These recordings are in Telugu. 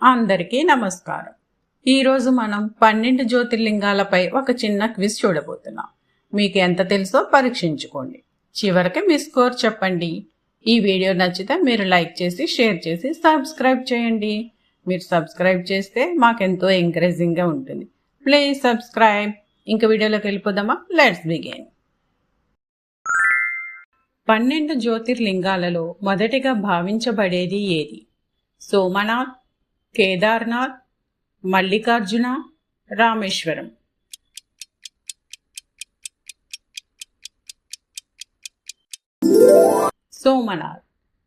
అందరికీ నమస్కారం. ఈరోజు మనం 12 జ్యోతిర్లింగాలపై ఒక చిన్న క్విజ్ చూడబోతున్నాం. మీకు ఎంత తెలుసో పరీక్షించుకోండి. చివరికి మీ స్కోర్ చెప్పండి. ఈ వీడియో నచ్చితే మీరు లైక్ చేసి, షేర్ చేసి, సబ్స్క్రైబ్ చేయండి. మీరు సబ్స్క్రైబ్ చేస్తే మాకెంతో ఎంకరేజింగ్గా ఉంటుంది. Please subscribe. ఇంక వీడియోలోకి వెళ్ళిపోదామా? Let's begin. 12 జ్యోతిర్లింగాలలో మొదటిగా భావించబడేది ఏది? సోమనాథ్, కేదార్నాథ్, మల్లికార్జున, రామేశ్వరం. సోమనాథ్.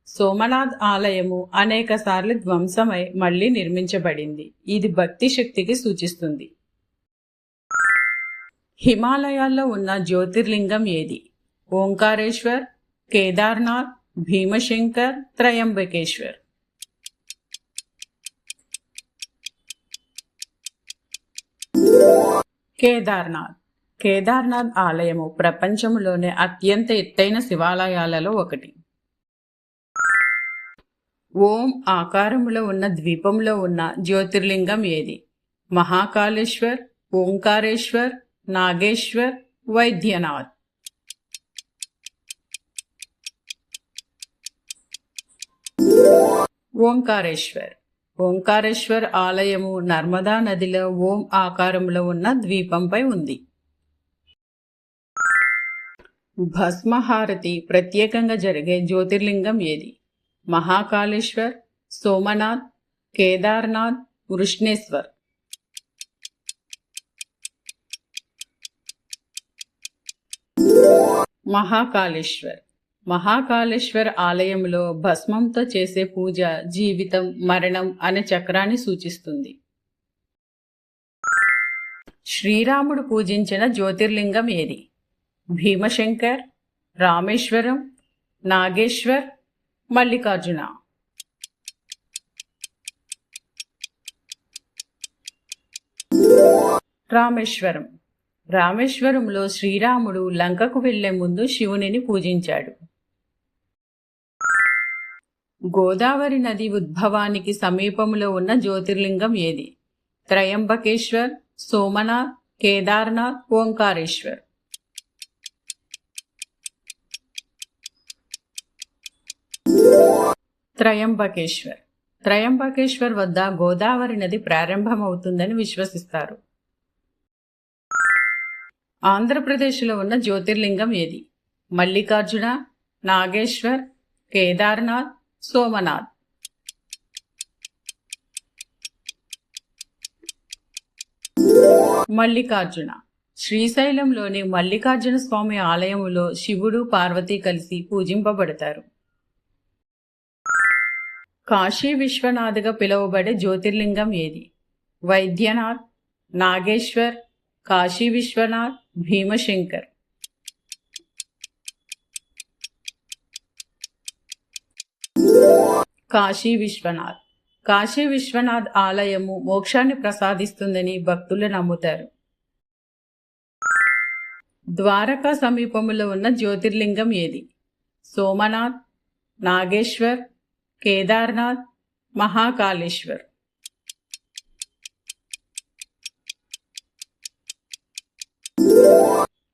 సోమనాథ్ ఆలయము అనేక సార్లు ధ్వంసమై మళ్లీ నిర్మించబడింది. ఇది భక్తి శక్తికి సూచిస్తుంది. హిమాలయాల్లో ఉన్న జ్యోతిర్లింగం ఏది? ఓంకారేశ్వర్, కేదార్నాథ్, భీమశంకర్, త్రయంబకేశ్వర్. కేదార్నాథ్. కేదార్నాథ్ ఆలయము ప్రపంచంలోనే అత్యంత ఎత్తైన శివాలయాలలో ఒకటి. ఓం ఆకారములో ఉన్న ద్వీపంలో ఉన్న జ్యోతిర్లింగం ఏది? మహాకాళేశ్వర్, ఓంకారేశ్వర్, నాగేశ్వర్, వైద్యనాథ్. ఓంకారేశ్వర్. ఓంకారేశ్వర్ ఆలయము నర్మదా నదిలో ఓం ఆకారంలో ఉన్న ద్వీపంపై ఉంది. భస్మహారతి ప్రత్యేకంగా జరిగే జ్యోతిర్లింగం ఏది? మహాకాళేశ్వర్, సోమనాథ్, కేదార్నాథ్, వృష్ణేశ్వర్. మహాకాళేశ్వర్. మహాకాళేశ్వర్ ఆలయంలో భస్మంతో చేసే పూజ జీవితం, మరణం అనే చక్రాన్ని సూచిస్తుంది. శ్రీరాముడు పూజించిన జ్యోతిర్లింగం ఏది? భీమశంకర్, రామేశ్వరం, నాగేశ్వర్, మల్లికార్జున. రామేశ్వరం. రామేశ్వరంలో శ్రీరాముడు లంకకు వెళ్లే ముందు శివునిని పూజించాడు. గోదావరి నది ఉద్భవానికి సమీపంలో ఉన్న జ్యోతిర్లింగం ఏది? త్రయంబకేశ్వర్, సోమనాథ్, కేదార్నాథ్, ఓంకారేశ్వర్. త్రయంబకేశ్వర్. త్రయంబకేశ్వర్ వద్ద గోదావరి నది ప్రారంభమవుతుందని విశ్వసిస్తారు. ఆంధ్రప్రదేశ్లో ఉన్న జ్యోతిర్లింగం ఏది? మల్లికార్జున, నాగేశ్వర్, కేదార్నాథ్, సోమనాథ్. మల్లికార్జున. శ్రీశైలంలోని మల్లికార్జున స్వామి ఆలయములో శివుడు, పార్వతి కలిసి పూజింపబడతారు. కాశీ విశ్వనాథ్గా పిలువబడే జ్యోతిర్లింగం ఏది? వైద్యనాథ్, నాగేశ్వర్, కాశీ విశ్వనాథ్, భీమశంకర్. కాశీ విశ్వనాథ్. కాశీ విశ్వనాథ్ ఆలయము మోక్షాన్ని ప్రసాదిస్తుందని భక్తులు నమ్ముతారు. ద్వారకా సమీపంలో ఉన్న జ్యోతిర్లింగం ఏది? సోమనాథ్, నాగేశ్వర్, కేదార్నాథ్, మహాకాళేశ్వర్.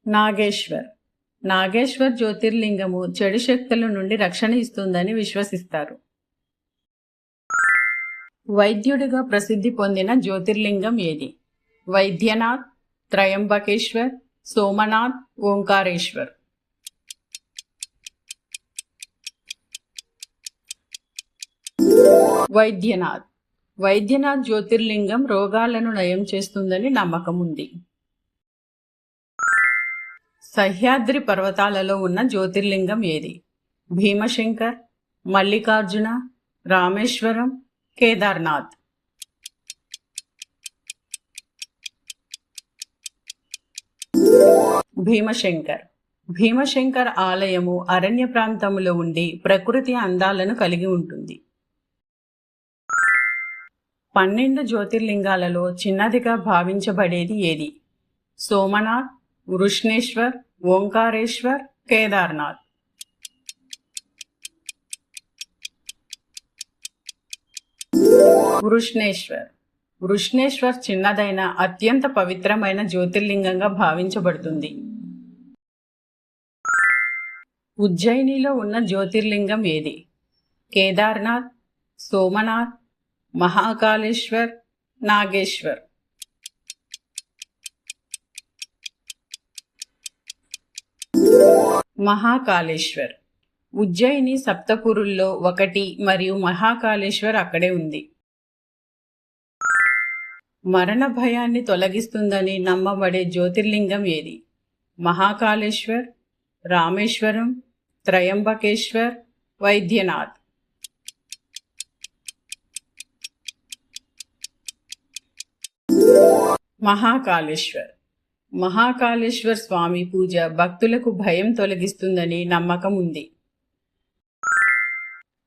నాగేశ్వర్. నాగేశ్వర్ జ్యోతిర్లింగము చెడు శక్తుల నుండి రక్షణ ఇస్తుందని విశ్వసిస్తారు. వైద్యుడిగా ప్రసిద్ధి పొందిన జ్యోతిర్లింగం ఏది? వైద్యనాథ్, త్రయంబకేశ్వర్, సోమనాథ్, ఓంకారేశ్వర్. వైద్యనాథ్. వైద్యనాథ్ జ్యోతిర్లింగం రోగాలను నయం చేస్తుందని నమ్మకం ఉంది. సహ్యాద్రి పర్వతాలలో ఉన్న జ్యోతిర్లింగం ఏది? భీమశంకర్, మల్లికార్జున, రామేశ్వరం, కేదార్నాథ్. భీమశంకర్. భీమశంకర్ ఆలయము అరణ్య ప్రాంతంలో ఉండి ప్రకృతి అందాలను కలిగి ఉంటుంది. 12 జ్యోతిర్లింగాలలో చిన్నదిగా భావించబడేది ఏది? సోమనాథ్, వృష్ణేశ్వర్, ఓంకారేశ్వర్, కేదార్నాథ్. వృష్ణేశ్వర్. వృష్ణేశ్వర్ చిన్నదైన అత్యంత పవిత్రమైన జ్యోతిర్లింగంగా భావించబడుతుంది. ఉజ్జయినిలో ఉన్న జ్యోతిర్లింగం ఏది? కేదార్నాథ్, సోమనాథ్, మహాకాళేశ్వర్, నాగేశ్వర్. మహాకాళేశ్వర్. ఉజ్జయిని సప్తపురుల్లో ఒకటి మరియు మహాకాళేశ్వర్ అక్కడే ఉంది. మరణ భయాన్ని తొలగిస్తుందని నమ్మబడే జ్యోతిర్లింగం ఏది? మహాకాళేశ్వర్, రామేశ్వరం, త్రయంబకేశ్వర్, వైద్యనాథ్. మహాకాళేశ్వర్. మహాకాళేశ్వర్ స్వామి పూజ భక్తులకు భయం తొలగిస్తుందని నమ్మకం ఉంది.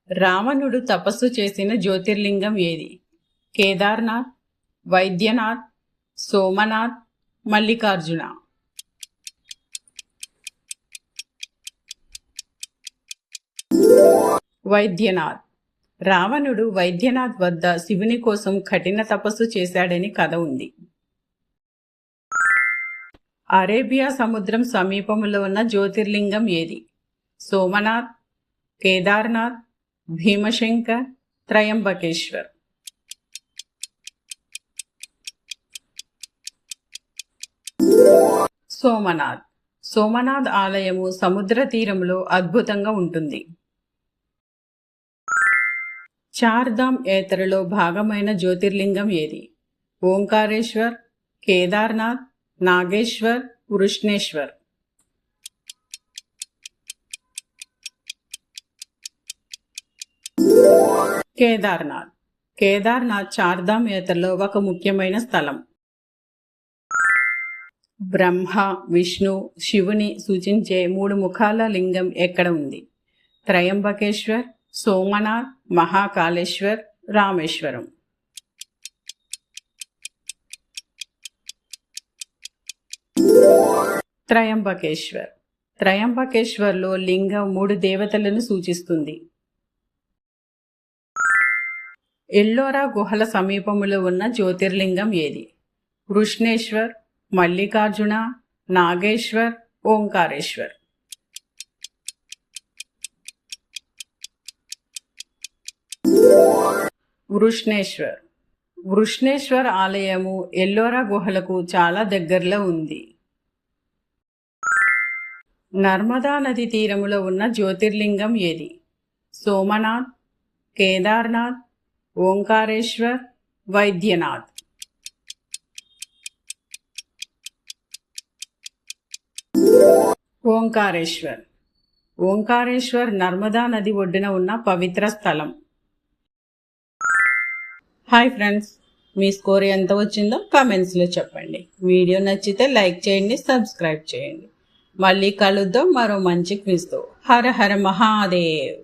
రావణుడు తపస్సు చేసిన జ్యోతిర్లింగం ఏది? కేదార్నాథ్, వైద్యనాథ్, సోమనాథ్, మల్లికార్జున. వైద్యనాథ్. రావణుడు వైద్యనాథ్ వద్ద శివుని కోసం కఠిన తపస్సు చేశాడని కథ ఉంది. అరేబియా సముద్రం సమీపంలో ఉన్న జ్యోతిర్లింగం ఏది? సోమనాథ్, కేదార్నాథ్, భీమశంకర్, త్రయంబకేశ్వర్. సోమనాథ్. సోమనాథ్ ఆలయము సముద్ర తీరంలో అద్భుతంగా ఉంటుంది. చార్ధామ్ యాత్రలో భాగమైన జ్యోతిర్లింగం ఏది? ఓంకారేశ్వర్, కేదార్నాథ్, నాగేశ్వర్, వృష్ణేశ్వర్. కేదార్నాథ్. కేదార్నాథ్ చార్ధామ్ యాత్రలో ఒక ముఖ్యమైన స్థలం. బ్రహ్మ, విష్ణు, శివుని సూచించే 3 ముఖాల లింగం ఎక్కడ ఉంది? త్రయంబకేశ్వర్, సోమనాథ్, మహాకాళేశ్వర్, రామేశ్వరం. త్రయంబకేశ్వర్. త్రయంబకేశ్వర్లో లింగం 3 దేవతలను సూచిస్తుంది. ఎల్లోరా గుహల సమీపంలో ఉన్న జ్యోతిర్లింగం ఏది? వృష్ణేశ్వర్, మల్లికార్జున, నాగేశ్వర్, ఓంకారేశ్వర్. వృష్ణేశ్వర్. వృష్ణేశ్వర్ ఆలయము ఎల్లోరా గుహలకు చాలా దగ్గరలో ఉంది. నర్మదా నది తీరములో ఉన్న జ్యోతిర్లింగం ఏది? సోమనాథ్, కేదార్నాథ్, ఓంకారేశ్వర్, వైద్యనాథ్. ఓంకారేశ్వర్. ఓంకారేశ్వర్ నర్మదా నది ఒడ్డున ఉన్న పవిత్ర స్థలం. హాయ్ ఫ్రెండ్స్, మీ స్కోర్ ఎంత వచ్చిందో కామెంట్స్లో చెప్పండి. వీడియో నచ్చితే లైక్ చేయండి, సబ్స్క్రైబ్ చేయండి. మళ్ళీ కలుద్దాం మరో మంచి క్విజ్తో. హర హర మహాదేవ్.